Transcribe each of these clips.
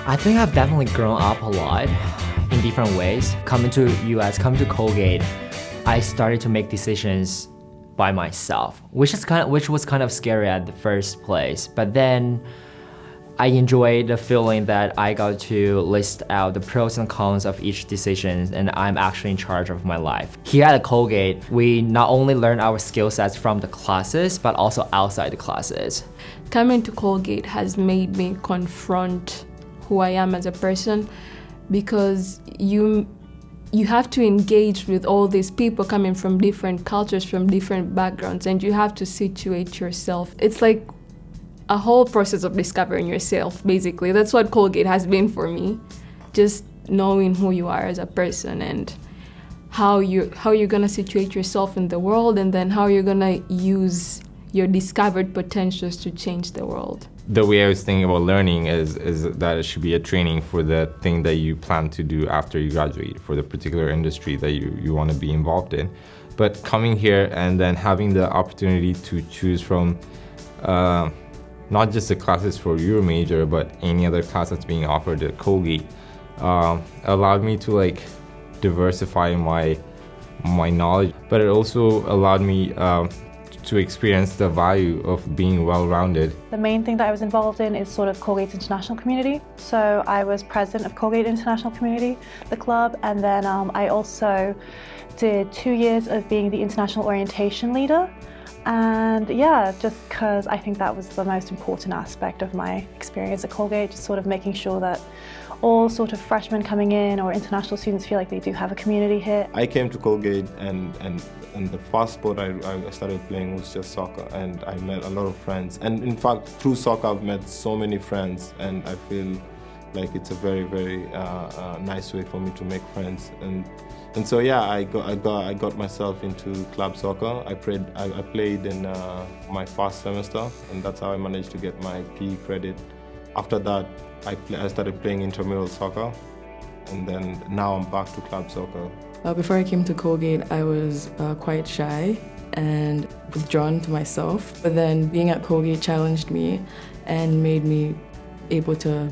I think I've definitely grown up a lot in different ways. Coming to US, coming to Colgate, I started to make decisions by myself, which was kind of scary at the first place. But then I enjoyed the feeling that I got to list out the pros and cons of each decision, and I'm actually in charge of my life. Here at Colgate, we not only learn our skill sets from the classes, but also outside the classes. Coming to Colgate has made me confront who I am as a person, because you have to engage with all these people coming from different cultures, from different backgrounds, and you have to situate yourself. It's like a whole process of discovering yourself, basically. That's what Colgate has been for me. Just knowing who you are as a person and how you're gonna situate yourself in the world, and then how you're gonna use your discovered potentials to change the world. The way I was thinking about learning is that it should be a training for the thing that you plan to do after you graduate, for the particular industry that you want to be involved in. But coming here and then having the opportunity to choose from not just the classes for your major, but any other class that's being offered at Colgate, allowed me to diversify my knowledge, but it also allowed me to experience the value of being well-rounded. The main thing that I was involved in is sort of Colgate's international community. So I was president of Colgate International Community, the club, and then I also did 2 years of being the international orientation leader. And yeah, just because I think that was the most important aspect of my experience at Colgate, just sort of making sure that all sort of freshmen coming in or international students feel like they do have a community here. I came to Colgate and the first sport I started playing was just soccer, and I met a lot of friends. And in fact, through soccer I've met so many friends, and I feel like it's a very, very nice way for me to make friends. And so yeah, I got myself into club soccer. I played in my first semester, and that's how I managed to get my PE credit. After that, I started playing intramural soccer, and then now I'm back to club soccer. Before I came to Colgate, I was quite shy and withdrawn to myself. But then being at Colgate challenged me and made me able to,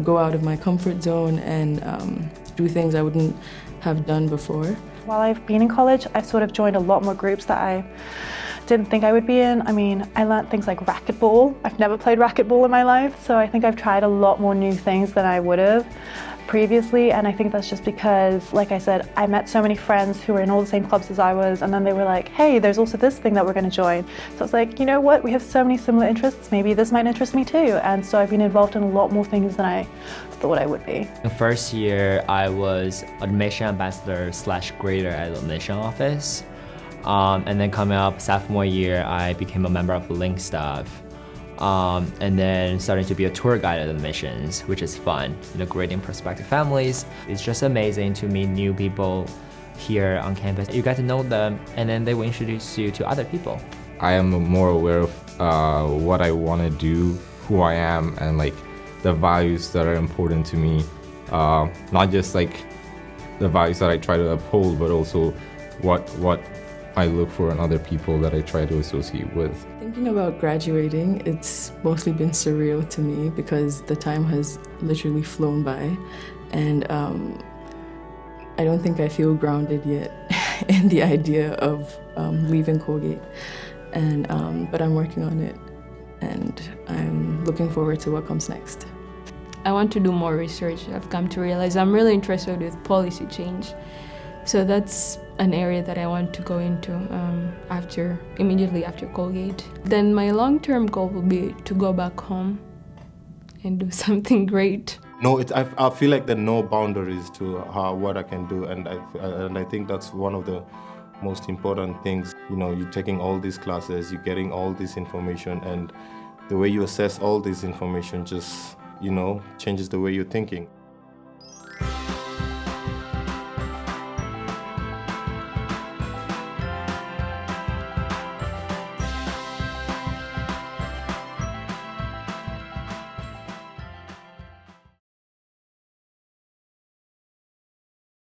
go out of my comfort zone and do things I wouldn't have done before. While I've been in college, I've sort of joined a lot more groups that I didn't think I would be in. I mean, I learned things like racquetball. I've never played racquetball in my life, so I think I've tried a lot more new things than I would have previously, and I think that's just because, like I said, I met so many friends who were in all the same clubs as I was, and then they were like, hey, there's also this thing that we're going to join. So I was like, you know what, we have so many similar interests, maybe this might interest me too. And so I've been involved in a lot more things than I thought I would be. The first year, I was admission ambassador / grader at the admission office. And then coming up sophomore year, I became a member of the Link staff. And then starting to be a tour guide at admissions, which is fun, grading prospective families. It's just amazing to meet new people here on campus. You get to know them, and then they will introduce you to other people. I am more aware of what I want to do, who I am, and the values that are important to me. Not just the values that I try to uphold, but also what I look for in other people that I try to associate with. Thinking about graduating, it's mostly been surreal to me because the time has literally flown by, and I don't think I feel grounded yet in the idea of leaving Colgate, but I'm working on it, and I'm looking forward to what comes next. I want to do more research. I've come to realize I'm really interested with policy change. So that's an area that I want to go into immediately after Colgate. Then my long-term goal will be to go back home and do something great. No, I feel like there are no boundaries to what I can do, and I think that's one of the most important things. You're taking all these classes, you're getting all this information, and the way you assess all this information just, changes the way you're thinking.